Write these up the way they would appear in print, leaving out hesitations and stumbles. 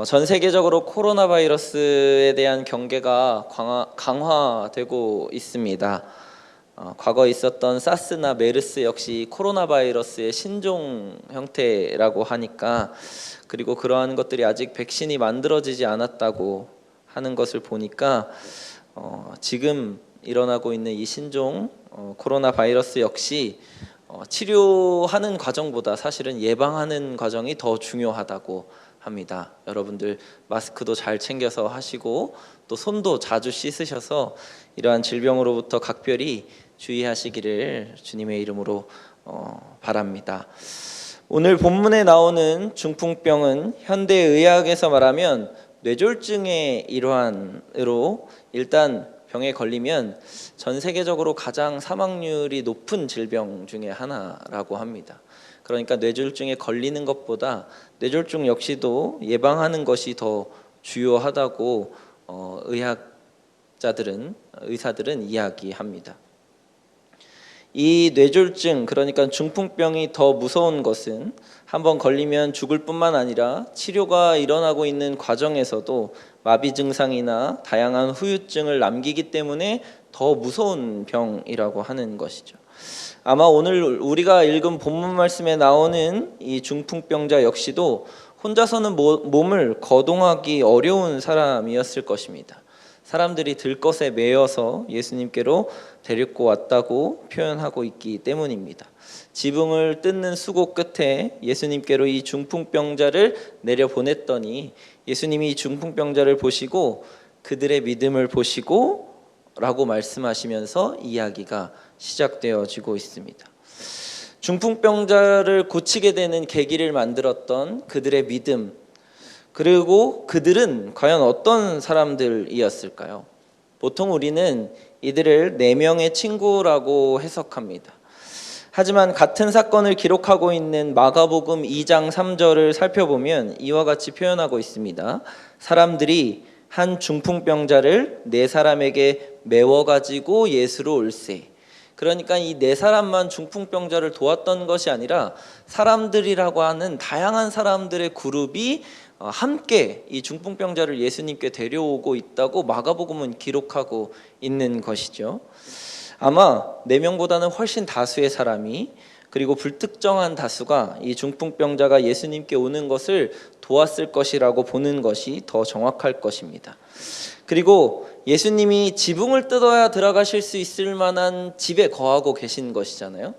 전 세계적으로 코로나 바이러스에 대한 경계가 강화되고 있습니다. 과거에 있었던 사스나 메르스 역시 코로나 바이러스의 신종 형태라고 하니까, 그리고 그러한 것들이 아직 백신이 만들어지지 않았다고 하는 것을 보니까 지금 일어나고 있는 이 신종 코로나 바이러스 역시 치료하는 과정보다 사실은 예방하는 과정이 더 중요하다고 합니다. 여러분들 마스크도 잘 챙겨서 하시고 또 손도 자주 씻으셔서 이러한 질병으로부터 각별히 주의하시기를 주님의 이름으로 바랍니다. 오늘 본문에 나오는 중풍병은 현대의학에서 말하면 뇌졸중의 일환으로, 일단 병에 걸리면 전 세계적으로 가장 사망률이 높은 질병 중에 하나라고 합니다. 그러니까 뇌졸중에 걸리는 것보다 뇌졸중 역시도 예방하는 것이 더 주요하다고 의사들은 이야기합니다. 이 뇌졸중, 그러니까 중풍병이 더 무서운 것은 한번 걸리면 죽을 뿐만 아니라 치료가 일어나고 있는 과정에서도 마비 증상이나 다양한 후유증을 남기기 때문에 더 무서운 병이라고 하는 것이죠. 아마 오늘 우리가 읽은 본문 말씀에 나오는 이 중풍병자 역시도 혼자서는 몸을 거동하기 어려운 사람이었을 것입니다. 사람들이 들것에 매여서 예수님께로 데리고 왔다고 표현하고 있기 때문입니다. 지붕을 뜯는 수고 끝에 예수님께로 이 중풍병자를 내려보냈더니 예수님이 이 중풍병자를 보시고 그들의 믿음을 보시고 라고 말씀하시면서 이야기가 시작되어지고 있습니다. 중풍병자를 고치게 되는 계기를 만들었던 그들의 믿음, 그리고 그들은 과연 어떤 사람들이었을까요? 보통 우리는 이들을 4명의 친구라고 해석합니다. 하지만 같은 사건을 기록하고 있는 마가복음 2장 3절을 살펴보면 이와 같이 표현하고 있습니다. 사람들이 한 중풍병자를 4사람에게 메워가지고 예수로 올세. 그러니까 이 4사람만 중풍병자를 도왔던 것이 아니라 사람들이라고 하는 다양한 사람들의 그룹이 함께 이 중풍병자를 예수님께 데려오고 있다고 마가복음은 기록하고 있는 것이죠. 아마 4명보다는 훨씬 다수의 사람이, 그리고 불특정한 다수가 이 중풍병자가 예수님께 오는 것을 도왔을 것이라고 보는 것이 더 정확할 것입니다. 그리고 예수님이 지붕을 뜯어야 들어가실 수 있을 만한 집에 거하고 계신 것이잖아요.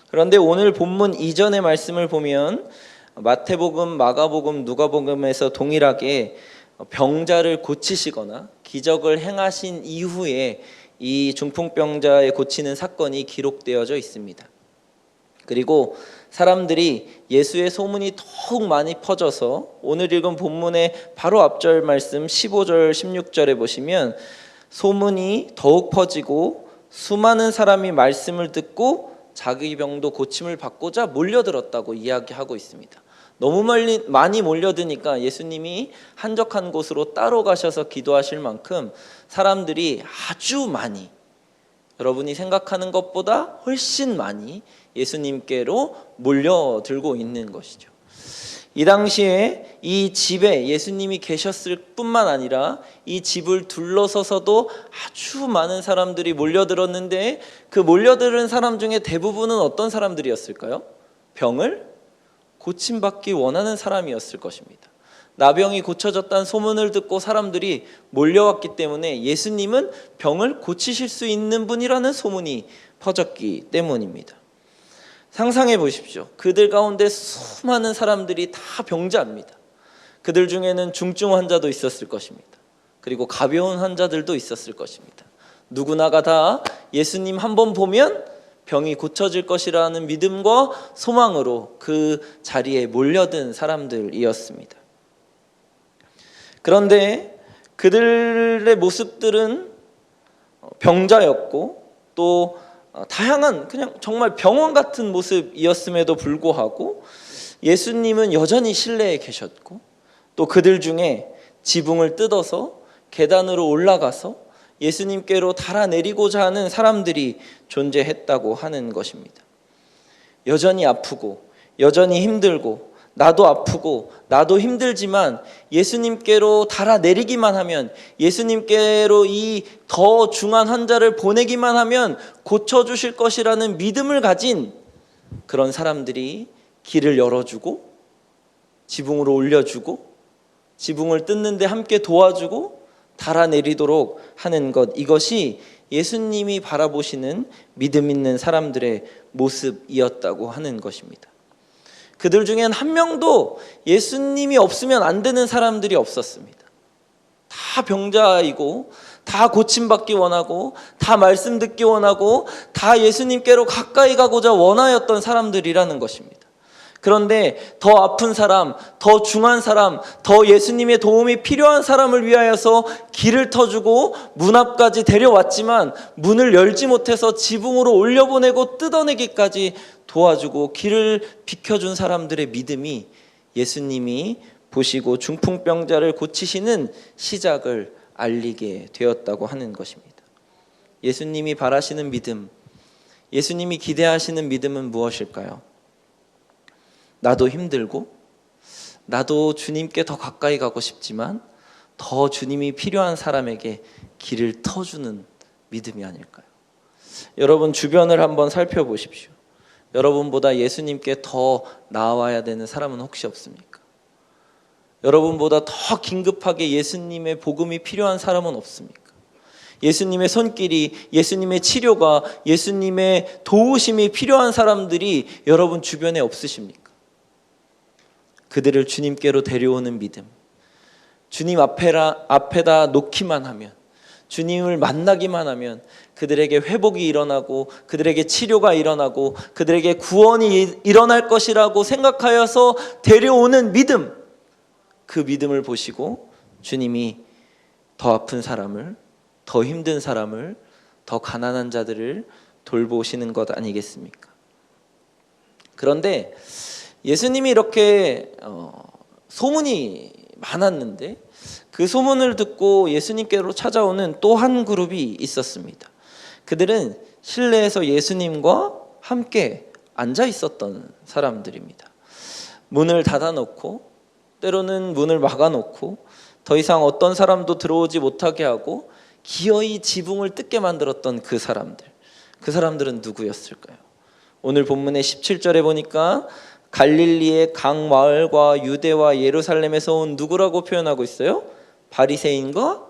그런데 오늘 본문 이전의 말씀을 보면 마태복음, 마가복음, 누가복음에서 동일하게 병자를 고치시거나 기적을 행하신 이후에 이 중풍병자의 고치는 사건이 기록되어져 있습니다. 그리고 사람들이 예수의 소문이 더욱 많이 퍼져서 오늘 읽은 본문의 바로 앞절 말씀 15절 16절에 보시면 소문이 더욱 퍼지고 수많은 사람이 말씀을 듣고 자기 병도 고침을 받고자 몰려들었다고 이야기하고 있습니다. 너무 많이 몰려드니까 예수님이 한적한 곳으로 따로 가셔서 기도하실 만큼 사람들이 아주 많이, 여러분이 생각하는 것보다 훨씬 많이 예수님께로 몰려들고 있는 것이죠. 이 당시에 이 집에 예수님이 계셨을 뿐만 아니라 이 집을 둘러서서도 아주 많은 사람들이 몰려들었는데, 그 몰려드는 사람 중에 대부분은 어떤 사람들이었을까요? 병을 고침받기 원하는 사람이었을 것입니다. 나병이 고쳐졌다는 소문을 듣고 사람들이 몰려왔기 때문에 예수님은 병을 고치실 수 있는 분이라는 소문이 퍼졌기 때문입니다. 상상해 보십시오. 그들 가운데 수많은 사람들이 다 병자입니다. 그들 중에는 중증 환자도 있었을 것입니다. 그리고 가벼운 환자들도 있었을 것입니다. 누구나가 다 예수님 한번 보면 병이 고쳐질 것이라는 믿음과 소망으로 그 자리에 몰려든 사람들이었습니다. 그런데 그들의 모습들은 병자였고 또 다양한, 그냥 정말 병원 같은 모습이었음에도 불구하고 예수님은 여전히 실내에 계셨고, 또 그들 중에 지붕을 뜯어서 계단으로 올라가서 예수님께로 달아내리고자 하는 사람들이 존재했다고 하는 것입니다. 여전히 아프고 여전히 힘들고 나도 아프고 나도 힘들지만 예수님께로 달아내리기만 하면, 예수님께로 이 더 중한 환자를 보내기만 하면 고쳐주실 것이라는 믿음을 가진 그런 사람들이 길을 열어주고 지붕으로 올려주고 지붕을 뜯는데 함께 도와주고 달아내리도록 하는 것, 이것이 예수님이 바라보시는 믿음 있는 사람들의 모습이었다고 하는 것입니다. 그들 중엔 한 명도 예수님이 없으면 안 되는 사람들이 없었습니다. 다 병자이고 다 고침받기 원하고 다 말씀 듣기 원하고 다 예수님께로 가까이 가고자 원하였던 사람들이라는 것입니다. 그런데 더 아픈 사람, 더 중한 사람, 더 예수님의 도움이 필요한 사람을 위하여서 길을 터주고 문 앞까지 데려왔지만 문을 열지 못해서 지붕으로 올려보내고 뜯어내기까지 도와주고 길을 비켜준 사람들의 믿음이 예수님이 보시고 중풍병자를 고치시는 시작을 알리게 되었다고 하는 것입니다. 예수님이 바라시는 믿음, 예수님이 기대하시는 믿음은 무엇일까요? 나도 힘들고 나도 주님께 더 가까이 가고 싶지만 더 주님이 필요한 사람에게 길을 터주는 믿음이 아닐까요? 여러분 주변을 한번 살펴보십시오. 여러분보다 예수님께 더 나아와야 되는 사람은 혹시 없습니까? 여러분보다 더 긴급하게 예수님의 복음이 필요한 사람은 없습니까? 예수님의 손길이, 예수님의 치료가, 예수님의 도우심이 필요한 사람들이 여러분 주변에 없으십니까? 그들을 주님께로 데려오는 믿음, 주님 앞에다 놓기만 하면, 주님을 만나기만 하면 그들에게 회복이 일어나고 그들에게 치료가 일어나고 그들에게 구원이 일어날 것이라고 생각하여서 데려오는 믿음, 그 믿음을 보시고 주님이 더 아픈 사람을, 더 힘든 사람을, 더 가난한 자들을 돌보시는 것 아니겠습니까? 그런데 예수님이 이렇게 소문이 많았는데 그 소문을 듣고 예수님께로 찾아오는 또 한 그룹이 있었습니다. 그들은 실내에서 예수님과 함께 앉아 있었던 사람들입니다. 문을 닫아놓고 때로는 문을 막아놓고 더 이상 어떤 사람도 들어오지 못하게 하고 기어이 지붕을 뜯게 만들었던 그 사람들은 누구였을까요? 오늘 본문의 17절에 보니까 갈릴리의 각 마을과 유대와 예루살렘에서 온 누구라고 표현하고 있어요? 바리새인과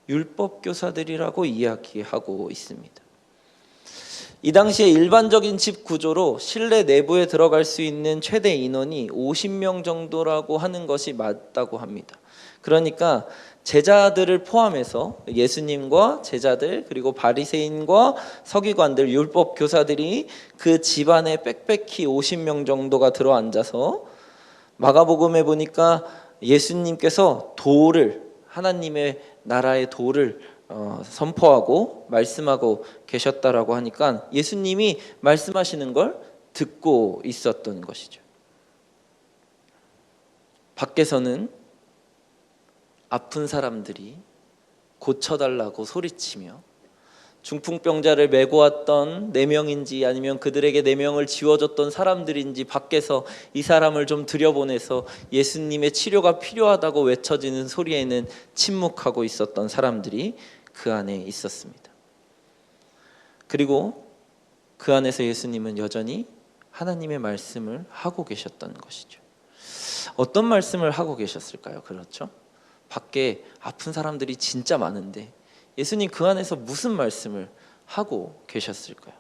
율법 교사들이라고 이야기하고 있습니다. 이 당시에 일반적인 집 구조로 실내 내부에 들어갈 수 있는 최대 인원이 50명 정도라고 하는 것이 맞다고 합니다. 그러니까 제자들을 포함해서 예수님과 제자들 그리고 바리새인과 서기관들, 율법 교사들이 그 집안에 빽빽히 50명 정도가 들어앉아서 마가복음에 보니까 예수님께서 도를, 하나님의 나라의 도를 선포하고 말씀하고 계셨다라고 하니까 예수님이 말씀하시는 걸 듣고 있었던 것이죠. 밖에서는 아픈 사람들이 고쳐달라고 소리치며 중풍병자를 메고 왔던 4명인지 아니면 그들에게 4명을 지워줬던 사람들인지 밖에서 이 사람을 좀 들여보내서 예수님의 치료가 필요하다고 외쳐지는 소리에는 침묵하고 있었던 사람들이 그 안에 있었습니다. 그리고 그 안에서 예수님은 여전히 하나님의 말씀을 하고 계셨던 것이죠. 어떤 말씀을 하고 계셨을까요? 그렇죠? 밖에 아픈 사람들이 진짜 많은데 예수님 그 안에서 무슨 말씀을 하고 계셨을까요?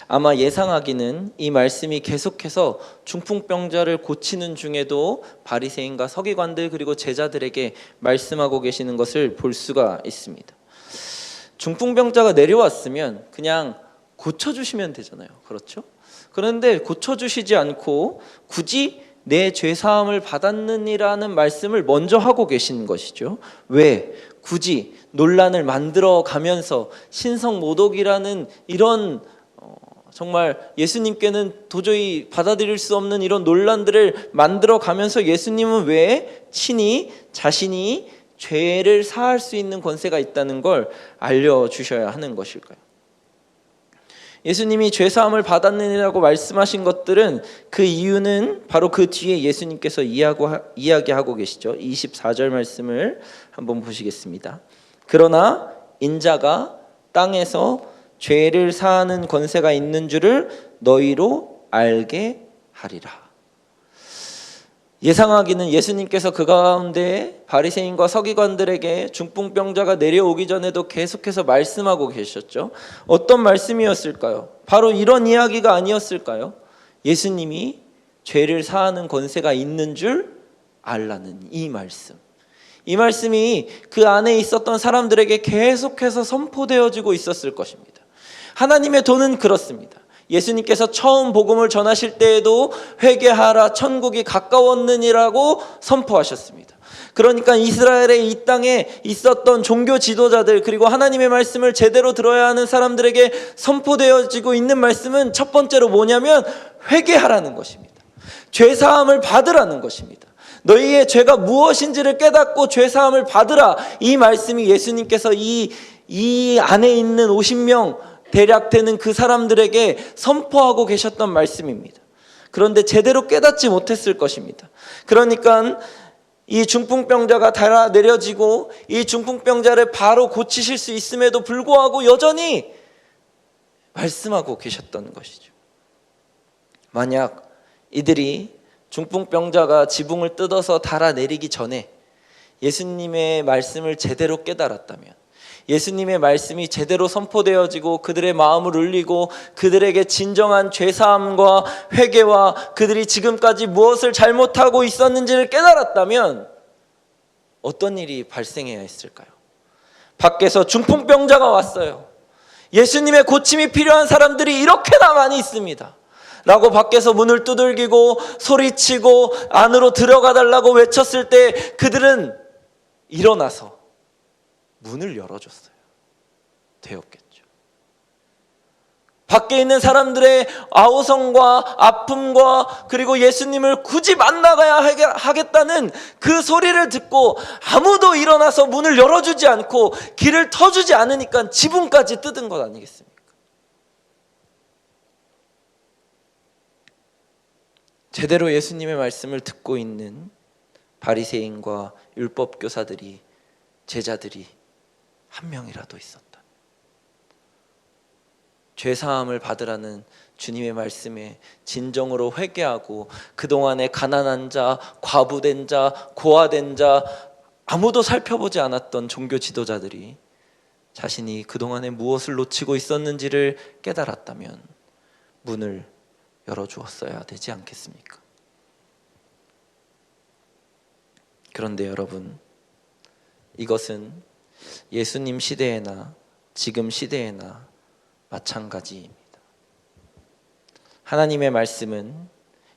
아마 예상하기는 이 말씀이 계속해서 중풍병자를 고치는 중에도 바리새인과 서기관들 그리고 제자들에게 말씀하고 계시는 것을 볼 수가 있습니다. 중풍병자가 내려왔으면 그냥 고쳐주시면 되잖아요. 그렇죠? 그런데 고쳐주시지 않고 굳이 내 죄사함을 받았느니라는 말씀을 먼저 하고 계신 것이죠. 왜? 굳이 논란을 만들어 가면서 신성모독이라는 이런 정말 예수님께는 도저히 받아들일 수 없는 이런 논란들을 만들어 가면서 예수님은 왜 친히 자신이 죄를 사할 수 있는 권세가 있다는 걸 알려주셔야 하는 것일까요? 예수님이 죄사함을 받았느니라고 말씀하신 것들은 그 이유는 바로 그 뒤에 예수님께서 이야기하고 계시죠. 24절 말씀을 한번 보시겠습니다. 그러나 인자가 땅에서 죄를 사하는 권세가 있는 줄을 너희로 알게 하리라. 예상하기는 예수님께서 그 가운데 바리새인과 서기관들에게 중풍병자가 내려오기 전에도 계속해서 말씀하고 계셨죠. 어떤 말씀이었을까요? 바로 이런 이야기가 아니었을까요? 예수님이 죄를 사하는 권세가 있는 줄 알라는 이 말씀. 이 말씀이 그 안에 있었던 사람들에게 계속해서 선포되어지고 있었을 것입니다. 하나님의 도는 그렇습니다. 예수님께서 처음 복음을 전하실 때에도 회개하라 천국이 가까웠느니라고 선포하셨습니다. 그러니까 이스라엘의 이 땅에 있었던 종교 지도자들 그리고 하나님의 말씀을 제대로 들어야 하는 사람들에게 선포되어지고 있는 말씀은 첫 번째로 뭐냐면 회개하라는 것입니다. 죄사함을 받으라는 것입니다. 너희의 죄가 무엇인지를 깨닫고 죄사함을 받으라. 이 말씀이 예수님께서 이 안에 있는 50명 대략 되는 그 사람들에게 선포하고 계셨던 말씀입니다. 그런데 제대로 깨닫지 못했을 것입니다. 그러니까 이 중풍병자가 달아 내려지고 이 중풍병자를 바로 고치실 수 있음에도 불구하고 여전히 말씀하고 계셨던 것이죠. 만약 이들이 중풍병자가 지붕을 뜯어서 달아 내리기 전에 예수님의 말씀을 제대로 깨달았다면, 예수님의 말씀이 제대로 선포되어지고 그들의 마음을 울리고 그들에게 진정한 죄사함과 회개와 그들이 지금까지 무엇을 잘못하고 있었는지를 깨달았다면 어떤 일이 발생해야 했을까요? 밖에서 중풍병자가 왔어요. 예수님의 고침이 필요한 사람들이 이렇게나 많이 있습니다 라고 밖에서 문을 두들기고 소리치고 안으로 들어가 달라고 외쳤을 때 그들은 일어나서 문을 열어줬어야 되었겠죠. 밖에 있는 사람들의 아우성과 아픔과 그리고 예수님을 굳이 만나가야 하겠다는 그 소리를 듣고 아무도 일어나서 문을 열어주지 않고 길을 터주지 않으니까 지붕까지 뜯은 것 아니겠습니까? 제대로 예수님의 말씀을 듣고 있는 바리새인과 율법교사들이, 제자들이 한 명이라도 있었다. 죄사함을 받으라는 주님의 말씀에 진정으로 회개하고 그동안에 가난한 자, 과부된 자, 고아된 자 아무도 살펴보지 않았던 종교 지도자들이 자신이 그동안에 무엇을 놓치고 있었는지를 깨달았다면 문을 열어주었어야 되지 않겠습니까? 그런데 여러분, 이것은 예수님 시대에나 지금 시대에나 마찬가지입니다. 하나님의 말씀은,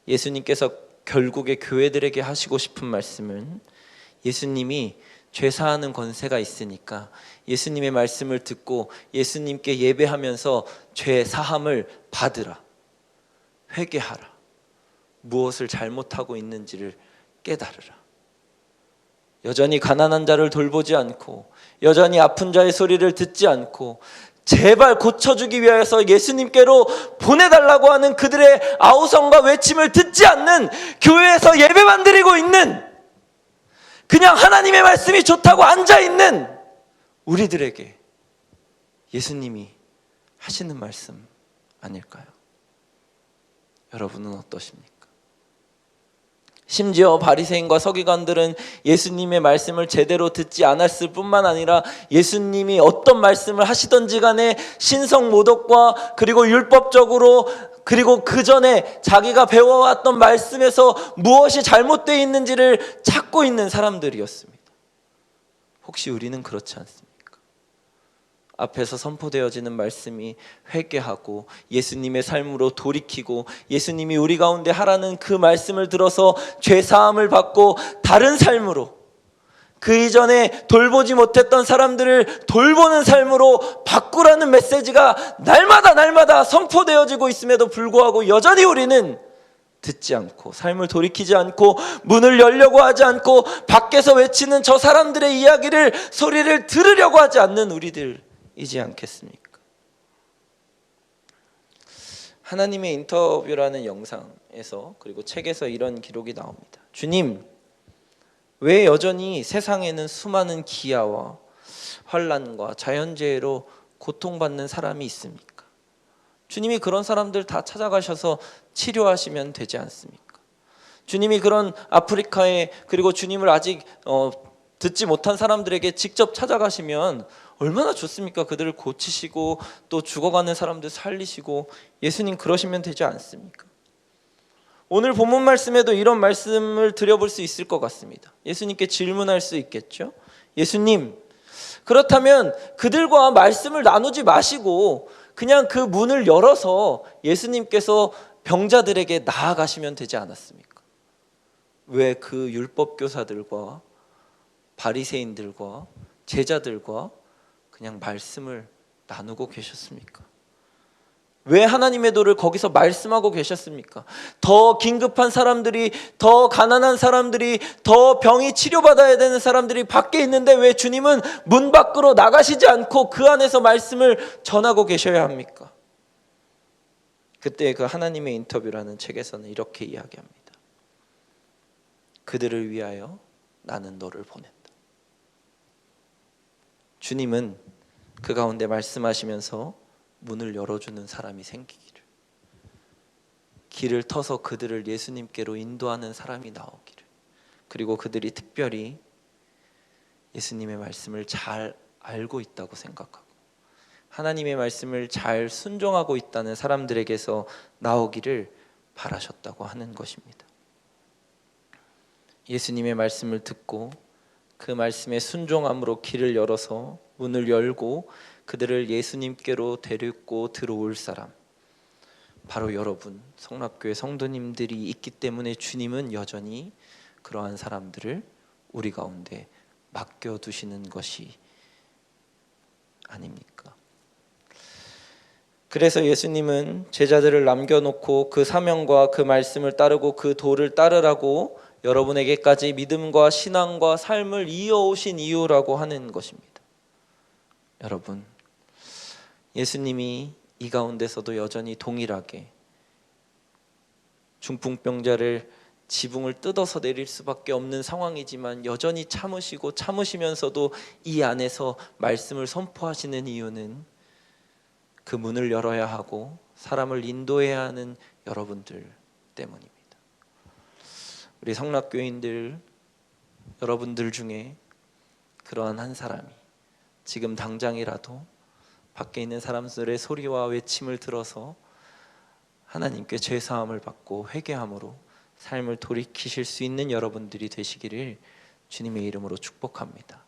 예수님께서 결국에 교회들에게 하시고 싶은 말씀은 예수님이 죄사하는 권세가 있으니까 예수님의 말씀을 듣고 예수님께 예배하면서 죄사함을 받으라, 회개하라, 무엇을 잘못하고 있는지를 깨달으라. 여전히 가난한 자를 돌보지 않고 여전히 아픈 자의 소리를 듣지 않고 제발 고쳐주기 위해서 예수님께로 보내달라고 하는 그들의 아우성과 외침을 듣지 않는, 교회에서 예배만 드리고 있는, 그냥 하나님의 말씀이 좋다고 앉아있는 우리들에게 예수님이 하시는 말씀 아닐까요? 여러분은 어떠십니까? 심지어 바리새인과 서기관들은 예수님의 말씀을 제대로 듣지 않았을 뿐만 아니라 예수님이 어떤 말씀을 하시던지 간에 신성모독과 그리고 율법적으로 그리고 그 전에 자기가 배워왔던 말씀에서 무엇이 잘못되어 있는지를 찾고 있는 사람들이었습니다. 혹시 우리는 그렇지 않습니까? 앞에서 선포되어지는 말씀이 회개하고 예수님의 삶으로 돌이키고 예수님이 우리 가운데 하라는 그 말씀을 들어서 죄사함을 받고 다른 삶으로, 그 이전에 돌보지 못했던 사람들을 돌보는 삶으로 바꾸라는 메시지가 날마다 선포되어지고 있음에도 불구하고 여전히 우리는 듣지 않고 삶을 돌이키지 않고 문을 열려고 하지 않고 밖에서 외치는 저 사람들의 이야기를, 소리를 들으려고 하지 않는 우리들이지 않겠습니까? 하나님의 인터뷰라는 영상에서 그리고 책에서 이런 기록이 나옵니다. 주님, 왜 여전히 세상에는 수많은 기아와 환난과 자연재해로 고통받는 사람이 있습니까? 주님이 그런 사람들 다 찾아가셔서 치료하시면 되지 않습니까? 주님이 그런 아프리카에 그리고 주님을 아직 듣지 못한 사람들에게 직접 찾아가시면 얼마나 좋습니까? 그들을 고치시고 또 죽어가는 사람들 살리시고 예수님 그러시면 되지 않습니까? 오늘 본문 말씀에도 이런 말씀을 드려볼 수 있을 것 같습니다. 예수님께 질문할 수 있겠죠? 예수님, 그렇다면 그들과 말씀을 나누지 마시고 그냥 그 문을 열어서 예수님께서 병자들에게 나아가시면 되지 않았습니까? 왜 그 율법 교사들과 바리새인들과 제자들과 그냥 말씀을 나누고 계셨습니까? 왜 하나님의 도를 거기서 말씀하고 계셨습니까? 더 긴급한 사람들이, 더 가난한 사람들이, 더 병이 치료받아야 되는 사람들이 밖에 있는데 왜 주님은 문 밖으로 나가시지 않고 그 안에서 말씀을 전하고 계셔야 합니까? 그때 그 하나님의 인터뷰라는 책에서는 이렇게 이야기합니다. 그들을 위하여 나는 너를 보낸다. 주님은 그 가운데 말씀하시면서 문을 열어주는 사람이 생기기를, 길을 터서 그들을 예수님께로 인도하는 사람이 나오기를, 그리고 그들이 특별히 예수님의 말씀을 잘 알고 있다고 생각하고 하나님의 말씀을 잘 순종하고 있다는 사람들에게서 나오기를 바라셨다고 하는 것입니다. 예수님의 말씀을 듣고 그 말씀에 순종함으로 길을 열어서 문을 열고 그들을 예수님께로 데리고 들어올 사람, 바로 여러분 성락교회 성도님들이 있기 때문에 주님은 여전히 그러한 사람들을 우리 가운데 맡겨두시는 것이 아닙니까? 그래서 예수님은 제자들을 남겨놓고 그 사명과 그 말씀을 따르고 그 도를 따르라고 여러분에게까지 믿음과 신앙과 삶을 이어오신 이유라고 하는 것입니다. 여러분, 예수님이 이 가운데서도 여전히 동일하게 중풍병자를 지붕을 뜯어서 내릴 수밖에 없는 상황이지만 여전히 참으시고 참으시면서도 이 안에서 말씀을 선포하시는 이유는 그 문을 열어야 하고 사람을 인도해야 하는 여러분들 때문입니다. 우리 성락교인들 여러분들 중에 그러한 한 사람이 지금 당장이라도 밖에 있는 사람들의 소리와 외침을 들어서 하나님께 죄사함을 받고 회개함으로 삶을 돌이키실 수 있는 여러분들이 되시기를 주님의 이름으로 축복합니다.